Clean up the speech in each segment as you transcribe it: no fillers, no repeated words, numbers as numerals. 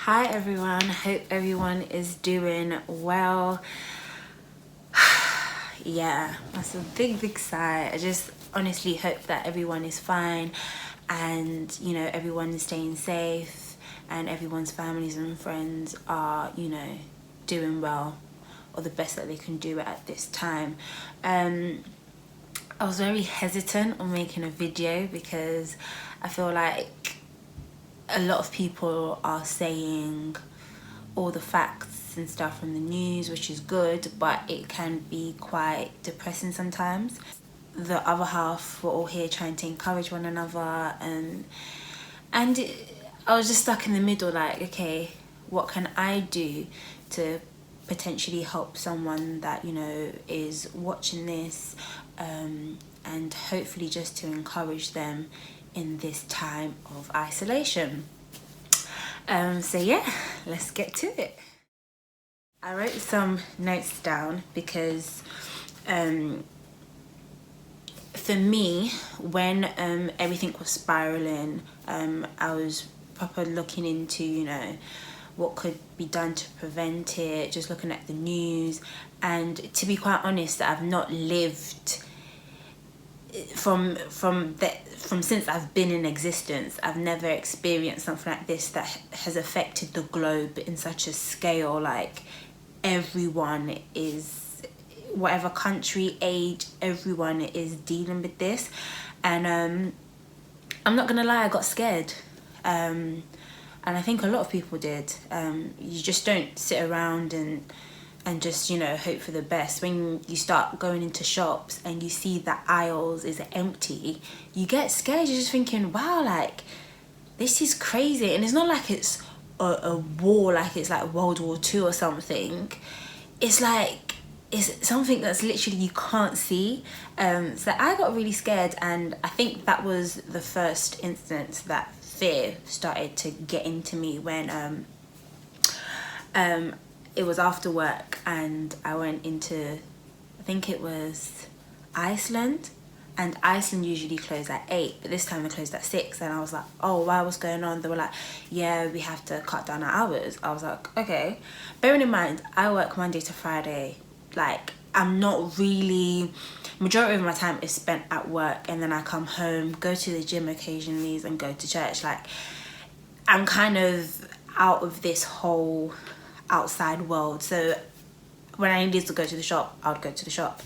Hi everyone, hope everyone is doing well. Yeah, that's a big sigh. I just honestly hope that everyone is fine and everyone is staying safe and everyone's families and friends are doing well or the best that they can do at this time. I was very hesitant on making a video because I feel like a lot of people are saying all the facts and stuff from the news, which is good, but it can be quite depressing sometimes. The other half were all here trying to encourage one another, I was just stuck in the middle, like, okay, what can I do to potentially help someone that is watching this, and hopefully just to encourage them in this time of isolation. So yeah, let's get to it. I wrote some notes down because for me, when everything was spiraling, I was proper looking into what could be done to prevent it, just looking at the news. And to be quite honest, I've not lived from since I've been in existence. I've never experienced something like this that has affected the globe in such a scale. Like, everyone is, whatever country, age, everyone is dealing with this. And I'm not gonna lie, I got scared, and I think a lot of people did. You just don't sit around and just hope for the best. When you start going into shops and you see that aisles is empty, you get scared. You're just thinking, wow, like, this is crazy. And it's not like it's a war, like it's like World War II or something. It's like, it's something that's literally you can't see. So I got really scared, and I think that was the first instance that fear started to get into me when it was after work and I went into, I think it was Iceland, and Iceland usually closed at 8, but this time they closed at 6. And I was like, oh wow, what's going on? They were like, yeah, we have to cut down our hours. I was like, okay. Bearing in mind, I work Monday to Friday. Like, I'm not really, majority of my time is spent at work, and then I come home, go to the gym occasionally and go to church. Like, I'm kind of out of this whole outside world. So when I needed to go to the shop, I would go to the shop.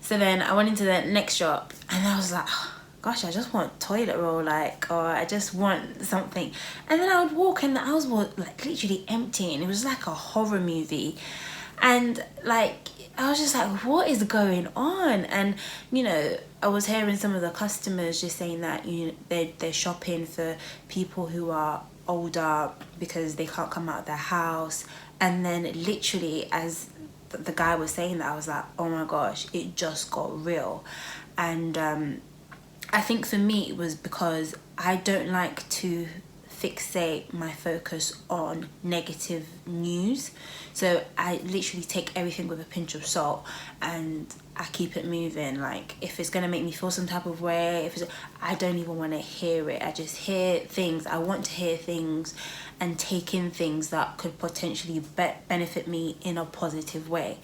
So then I went into the next shop and I was like, oh, gosh, I just want toilet roll, like, or I just want something. And then I would walk and the aisles were like literally empty, and it was like a horror movie. And like, I was just like, what is going on? And I was hearing some of the customers just saying that they're shopping for people who are older because they can't come out of their house. And then literally, as the guy was saying that, I was like, oh my gosh, it just got real. And I think for me it was because I don't like to fixate my focus on negative news. So I literally take everything with a pinch of salt and I keep it moving. Like, if it's gonna make me feel some type of way, I don't even want to hear it. I just hear things. I want to hear things and take in things that could potentially benefit me in a positive way.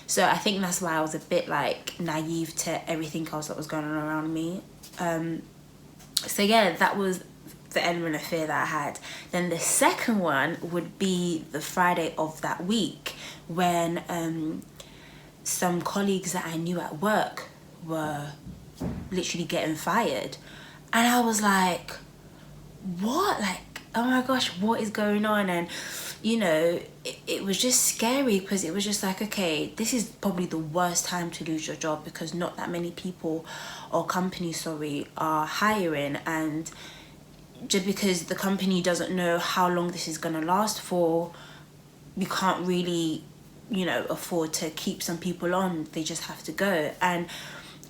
So I think that's why I was a bit like naive to everything else that was going on around me. So yeah, that was the element of fear that I had. Then the second one would be the Friday of that week when some colleagues that I knew at work were literally getting fired. And I was like, what? Like, oh my gosh, what is going on? And it was just scary because it was just like, okay, this is probably the worst time to lose your job because not that many people or companies, are hiring. And just because the company doesn't know how long this is going to last for, you can't really afford to keep some people on. They just have to go. And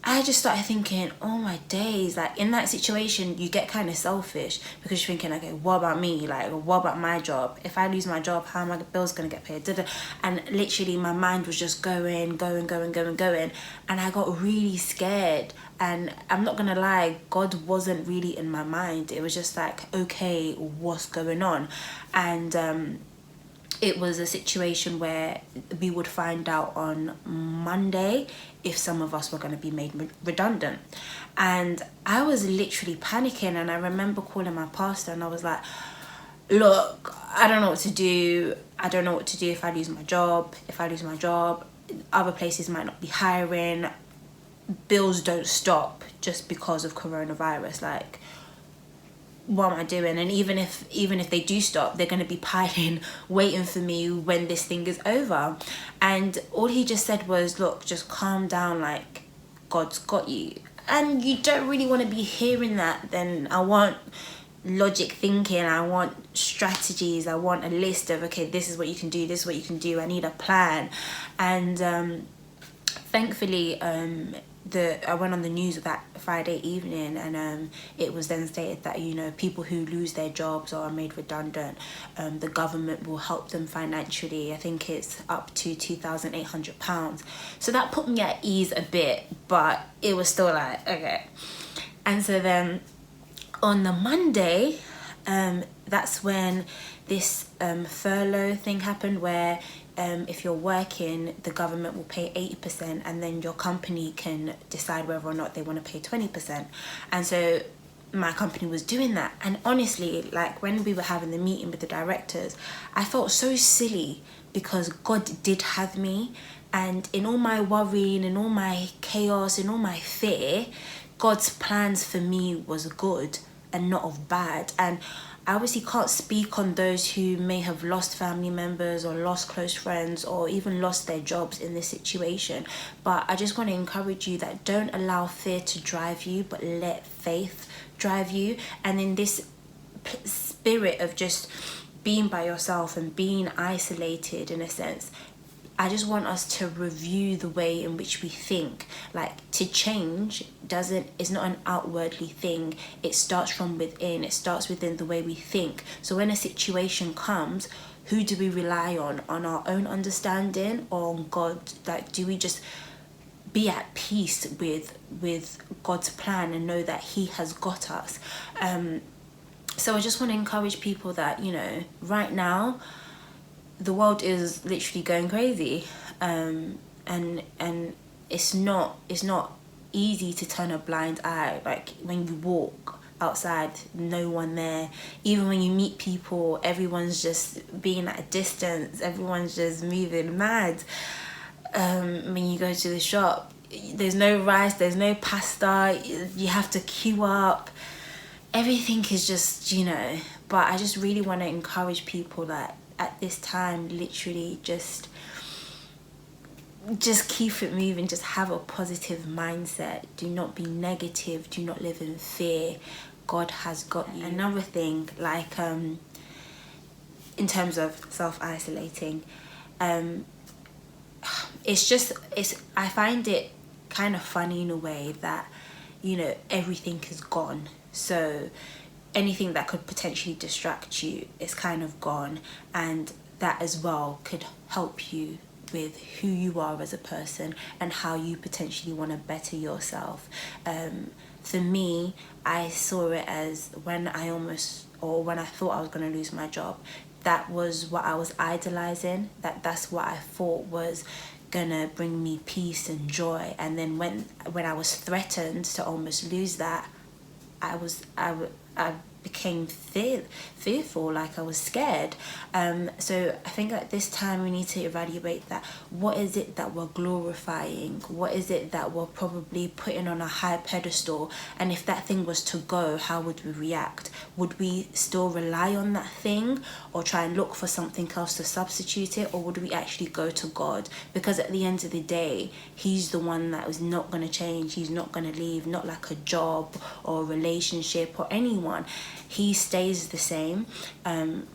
I just started thinking, oh my days, like in that situation, you get kind of selfish because you're thinking, okay, what about me? Like, what about my job? If I lose my job, how am I bills gonna get paid? And literally my mind was just going. And I got really scared. And I'm not gonna lie, God wasn't really in my mind. It was just like, okay, what's going on? And it was a situation where we would find out on Monday if some of us were going to be made redundant. And I was literally panicking, and I remember calling my pastor and I was like, look, I don't know what to do. I don't know what to do if I lose my job. If I lose my job, other places might not be hiring. Bills don't stop just because of coronavirus. Like, what am I doing? And even if they do stop, they're going to be piling, waiting for me when this thing is over. And all he just said was, look, just calm down, like, God's got you. And you don't really want to be hearing that. Then I want logic thinking, I want strategies, I want a list of, okay, this is what you can do, this is what you can do, I need a plan. And thankfully, I went on the news that Friday evening, and it was then stated that, you know, people who lose their jobs or are made redundant, the government will help them financially. I think it's up to £2,800. So that put me at ease a bit, but it was still like, okay. And so then on the Monday, that's when this furlough thing happened, where if you're working, the government will pay 80%, and then your company can decide whether or not they want to pay 20%. And so my company was doing that. And honestly, like when we were having the meeting with the directors, I felt so silly because God did have me. And in all my worrying, in all my chaos, in all my fear, God's plans for me was good and not of bad. And I obviously can't speak on those who may have lost family members or lost close friends or even lost their jobs in this situation. But I just want to encourage you that don't allow fear to drive you, but let faith drive you. And in this spirit of just being by yourself and being isolated in a sense, I just want us to review the way in which we think. Like, to change is not an outwardly thing. It starts from within. It starts within the way we think. So when a situation comes, who do we rely on? On our own understanding or on God? Like, do we just be at peace with God's plan and know that He has got us? So I just want to encourage people that, you know, right now, the world is literally going crazy, and it's not easy to turn a blind eye. Like when you walk outside, no one there. Even when you meet people, everyone's just being at a distance. Everyone's just moving mad. When you go to the shop, there's no rice, there's no pasta. You have to queue up. Everything is just, you know. But I just really want to encourage people that at this time, literally just keep it moving. Just have a positive mindset. Do not be negative. Do not live in fear. God has got you. Another thing, like in terms of self-isolating, I find it kind of funny in a way that, you know, everything is gone. So anything that could potentially distract you is kind of gone, and that as well could help you with who you are as a person and how you potentially want to better yourself. For me, I saw it as when I thought I was going to lose my job, that was what I was idolizing, that's what I thought was gonna bring me peace and joy. And then when I was threatened to almost lose that, I became fearful, like I was scared. So I think at this time we need to evaluate that. What is it that we're glorifying? What is it that we're probably putting on a high pedestal? And if that thing was to go, how would we react? Would we still rely on that thing or try and look for something else to substitute it? Or would we actually go to God? Because at the end of the day, He's the one that is not going to change. He's not going to leave, not like a job or a relationship or anyone. he stays the same.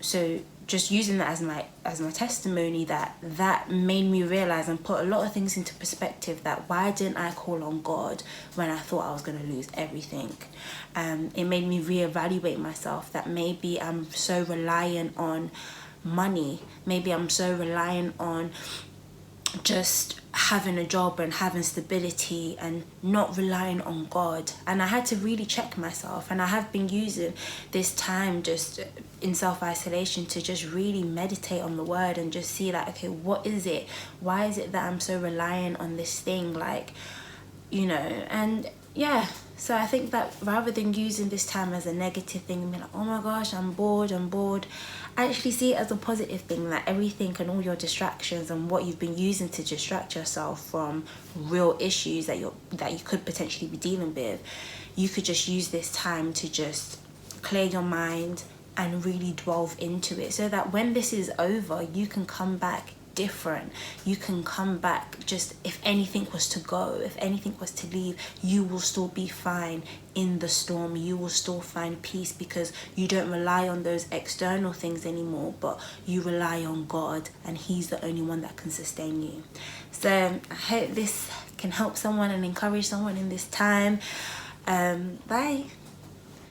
So just using that as my testimony, that made me realize and put a lot of things into perspective, that why didn't I call on God when I thought I was going to lose everything? It made me reevaluate myself, that maybe I'm so reliant on money, maybe I'm so reliant on just having a job and having stability and not relying on God. And I had to really check myself, and I have been using this time just in self-isolation to just really meditate on the word and just see like, okay, what is it? Why is it that I'm so reliant on this thing? Like, you know, and yeah. So I think that rather than using this time as a negative thing and being like, oh my gosh, I'm bored, I actually see it as a positive thing, that everything and all your distractions and what you've been using to distract yourself from real issues that you could potentially be dealing with, you could just use this time to just clear your mind and really delve into it, so that when this is over, you can come back different. You can come back, just if anything was to go, if anything was to leave, you will still be fine in the storm. You will still find peace, because you don't rely on those external things anymore, but you rely on God, and he's the only one that can sustain you. So I hope this can help someone and encourage someone in this time. Bye.